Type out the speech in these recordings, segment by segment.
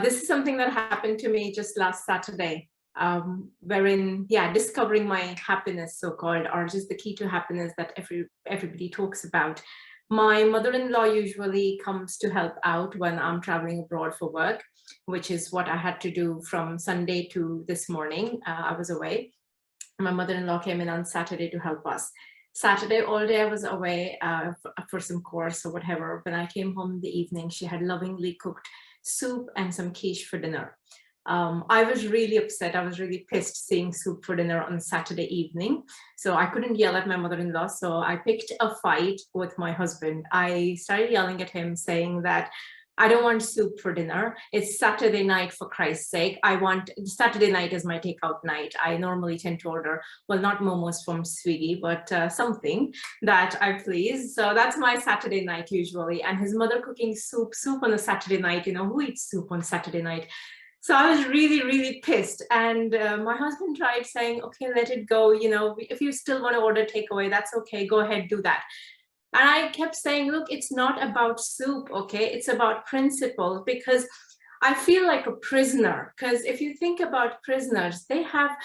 This is something that happened to me just last Saturday, wherein, yeah, discovering my happiness, so-called, or just the key to happiness that everybody talks about. My mother-in-law usually comes to help out when I'm traveling abroad for work, which is what I had to do from Sunday to this morning. I was away. My mother-in-law came in on Saturday to help us. Saturday all day I was away for some course or whatever. When I came home in the evening, she had lovingly cooked soup and some quiche for dinner. I was really upset. I was really pissed seeing soup for dinner on Saturday evening. So I couldn't yell at my mother-in-law. So I picked a fight with my husband. I started yelling at him saying that I don't want soup for dinner. It's Saturday night, for Christ's sake. Saturday night is my takeout night. I normally tend to order, well, not momos from Swiggy, but something that I please. So that's my Saturday night usually. And his mother cooking soup on a Saturday night. You know, who eats soup on Saturday night? So I was really, really pissed. And my husband tried saying, okay, let it go. You know, if you still want to order takeaway, that's okay. Go ahead, do that. And I kept saying, look, it's not about soup, okay? It's about principle, because I feel like a prisoner. Because if you think about prisoners, they have,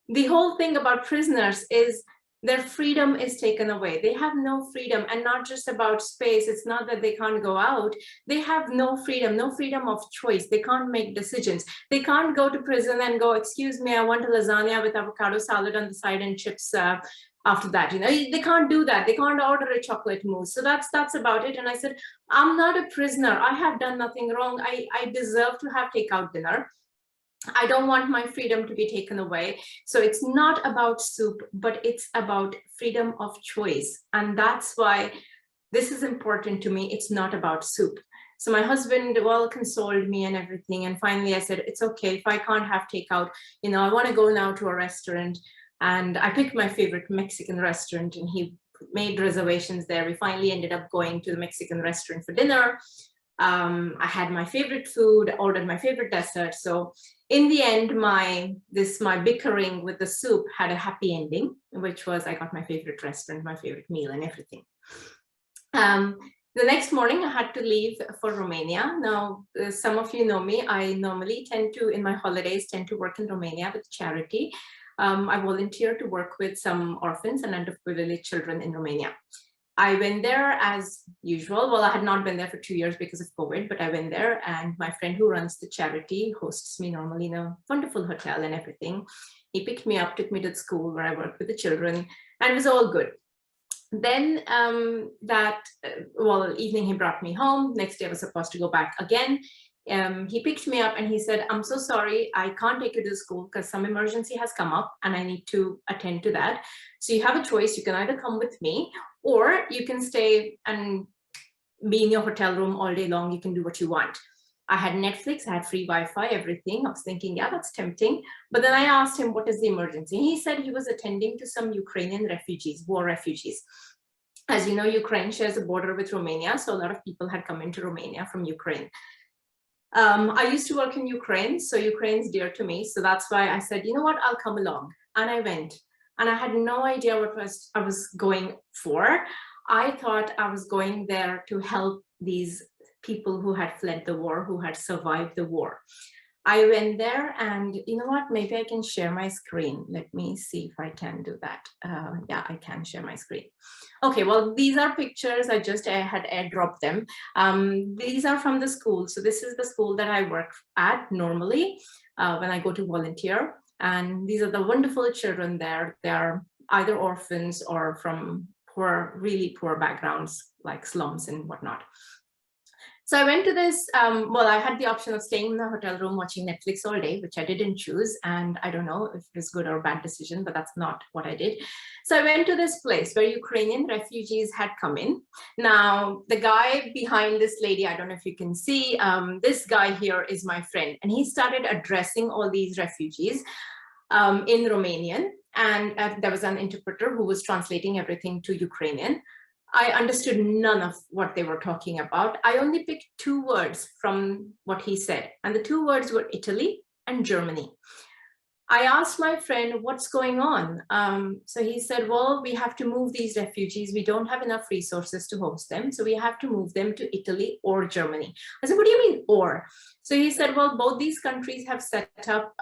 the whole thing about prisoners is their freedom is taken away. They have no freedom, and not just about space. It's not that they can't go out. They have no freedom of choice. They can't make decisions. They can't go to prison and go, excuse me, I want a lasagna with avocado salad on the side and chips after that. You know, they can't do that. They can't order a chocolate mousse. So that's about it. And I said, I'm not a prisoner. I have done nothing wrong. I deserve to have takeout dinner. I don't want my freedom to be taken away. So it's not about soup, but it's about freedom of choice. And that's why this is important to me. It's not about soup. So my husband, well, consoled me and everything. And finally I said, it's okay if I can't have takeout. You know, I want to go now to a restaurant. And I picked my favorite Mexican restaurant, and he made reservations there. We finally ended up going to the Mexican restaurant for dinner. I had my favorite food, ordered my favorite dessert. So in the end, my bickering with the soup had a happy ending, which was I got my favorite restaurant, my favorite meal, and everything. The next morning I had to leave for Romania. Now, some of you know me. I normally tend to, in my holidays, tend to work in Romania with charity. I volunteer to work with some orphans and underprivileged children in Romania. I went there as usual. Well, I had not been there for 2 years because of COVID, but I went there, and my friend who runs the charity hosts me normally in a wonderful hotel and everything. He picked me up, took me to the school where I worked with the children, and it was all good. Then evening he brought me home. Next day I was supposed to go back again. He picked me up and he said, I'm so sorry, I can't take you to the school because some emergency has come up and I need to attend to that. So you have a choice. You can either come with me, or you can stay and be in your hotel room all day long. You can do what you want. I had Netflix, I had free Wi-Fi, everything. I was thinking, yeah, that's tempting. But then I asked him, what is the emergency? He said he was attending to some Ukrainian refugees, war refugees. As you know, Ukraine shares a border with Romania. So a lot of people had come into Romania from Ukraine. I used to work in Ukraine, so Ukraine's dear to me. So that's why I said, you know what, I'll come along. And I went. And I had no idea what I was going for. I thought I was going there to help these people who had fled the war, who had survived the war. I went there, and you know what, maybe I can share my screen. Let me see if I can do that. Yeah, I can share my screen. Okay, well, these are pictures. I had airdropped them. These are from the school. So this is the school that I work at normally when I go to volunteer. And these are the wonderful children there. They are either orphans or from really poor backgrounds, like slums and whatnot. So I went to this, well, I had the option of staying in the hotel room watching Netflix all day, which I didn't choose. And I don't know if it was good or bad decision, but that's not what I did. So I went to this place where Ukrainian refugees had come in. Now, the guy behind this lady, I don't know if you can see, this guy here is my friend. And he started addressing all these refugees in Romanian. And there was an interpreter who was translating everything to Ukrainian. I understood none of what they were talking about. I only picked 2 words from what he said. And the 2 words were Italy and Germany. I asked my friend, what's going on? So he said, well, we have to move these refugees. We don't have enough resources to host them. So we have to move them to Italy or Germany. I said, what do you mean or? So he said, well, both these countries have set up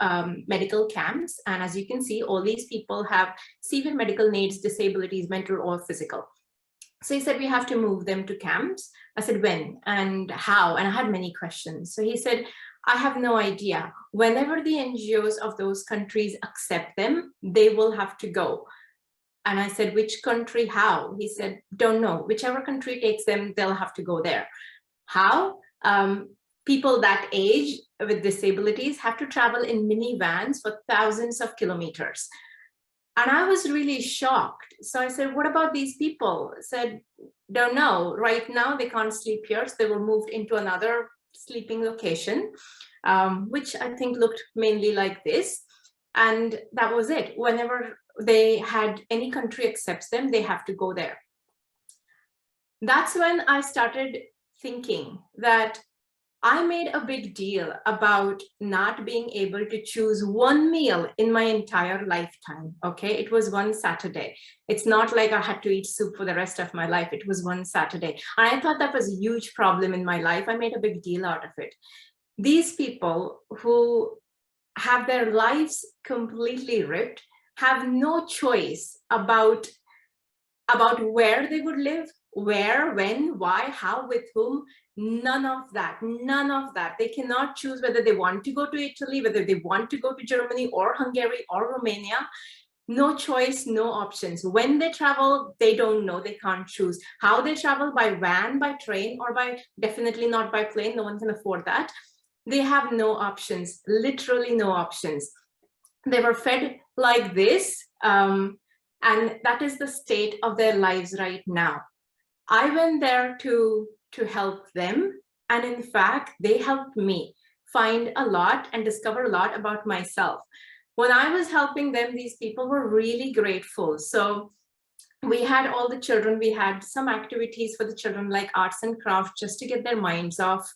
medical camps. And as you can see, all these people have severe medical needs, disabilities, mental or physical. So he said, we have to move them to camps. I said, when and how? And I had many questions. So he said, I have no idea. Whenever the NGOs of those countries accept them, they will have to go. And I said, which country, how? He said, don't know. Whichever country takes them, they'll have to go there. How? People that age with disabilities have to travel in minivans for thousands of kilometers. And I was really shocked. So I said, what about these people? I said, don't know. Right now, they can't sleep here. So they were moved into another sleeping location, which I think looked mainly like this. And that was it. Whenever they had any country accepts them, they have to go there. That's when I started thinking that I made a big deal about not being able to choose one meal in my entire lifetime, okay? It was one Saturday. It's not like I had to eat soup for the rest of my life. It was one Saturday. And I thought that was a huge problem in my life. I made a big deal out of it. These people who have their lives completely ripped have no choice about where they would live, where, when, why, how, with whom. None of that, none of that. They cannot choose whether they want to go to Italy, whether they want to go to Germany or Hungary or Romania. No choice, no options. When they travel, they don't know, they can't choose. How they travel, by van, by train, or by, definitely not by plane, no one can afford that. They have no options, literally no options. They were fed like this, and that is the state of their lives right now. I went there to help them. And in fact, they helped me find a lot and discover a lot about myself. When I was helping them, these people were really grateful. So we had all the children, we had some activities for the children like arts and crafts just to get their minds off,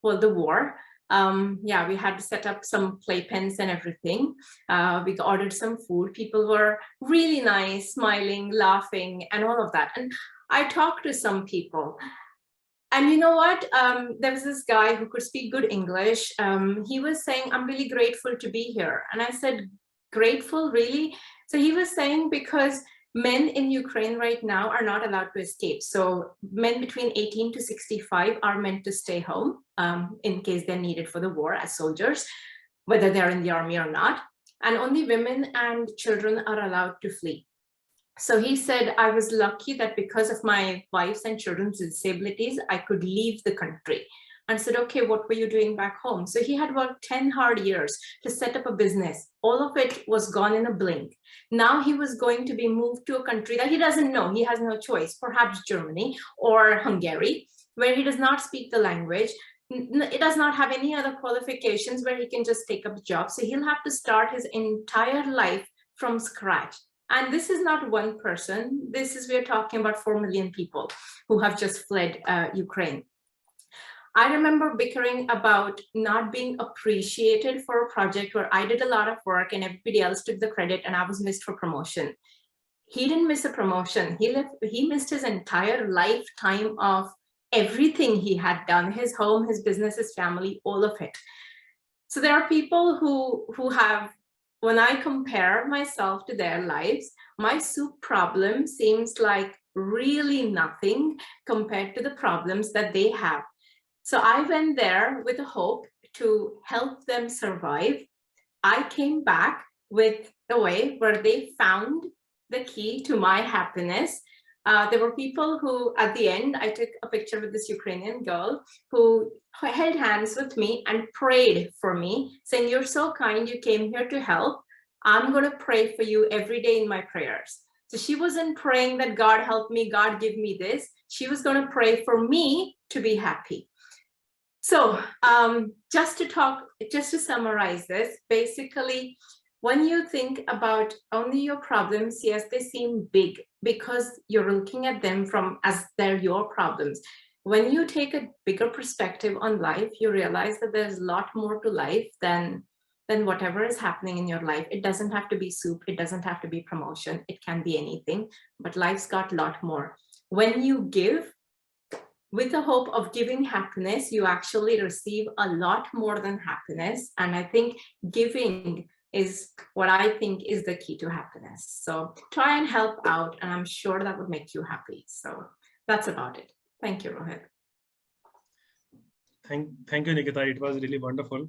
well, the war. Yeah, we had to set up some playpens and everything. We ordered some food. People were really nice, smiling, laughing, and all of that. And I talked to some people. And you know what? There was this guy who could speak good English. He was saying, I'm really grateful to be here. And I said, grateful, really? So he was saying, because men in Ukraine right now are not allowed to escape. So men between 18 to 65 are meant to stay home in case they're needed for the war as soldiers, whether they're in the army or not. And only women and children are allowed to flee. So he said, I was lucky that because of my wife's and children's disabilities, I could leave the country. And I said, okay, what were you doing back home? So he had worked 10 hard years to set up a business. All of it was gone in a blink. Now he was going to be moved to a country that he doesn't know. He has no choice, perhaps Germany or Hungary, where he does not speak the language. It does not have any other qualifications where he can just take up a job. So he'll have to start his entire life from scratch. And this is not one person. This is, we're talking about 4 million people who have just fled Ukraine. I remember bickering about not being appreciated for a project where I did a lot of work and everybody else took the credit and I was missed for promotion. He didn't miss a promotion. He missed his entire lifetime of everything he had done, his home, his business, his family, all of it. So there are people who have, when I compare myself to their lives, my soup problem seems like really nothing compared to the problems that they have. So I went there with a hope to help them survive. I came back with a way where they found the key to my happiness. There were people who, at the end, I took a picture with this Ukrainian girl who held hands with me and prayed for me, saying, you're so kind, you came here to help. I'm going to pray for you every day in my prayers. So she wasn't praying that God help me, God give me this. She was going to pray for me to be happy. So just to summarize this, basically, when you think about only your problems, yes, they seem big because you're looking at them as they're your problems. When you take a bigger perspective on life, you realize that there's a lot more to life than then whatever is happening in your life, it doesn't have to be soup, it doesn't have to be promotion, it can be anything, but life's got a lot more. When you give with the hope of giving happiness, you actually receive a lot more than happiness. And I think giving is what I think is the key to happiness. So try and help out, and I'm sure that would make you happy. So that's about it. Thank you, Rohit. Thank you, Nikita. It was really wonderful.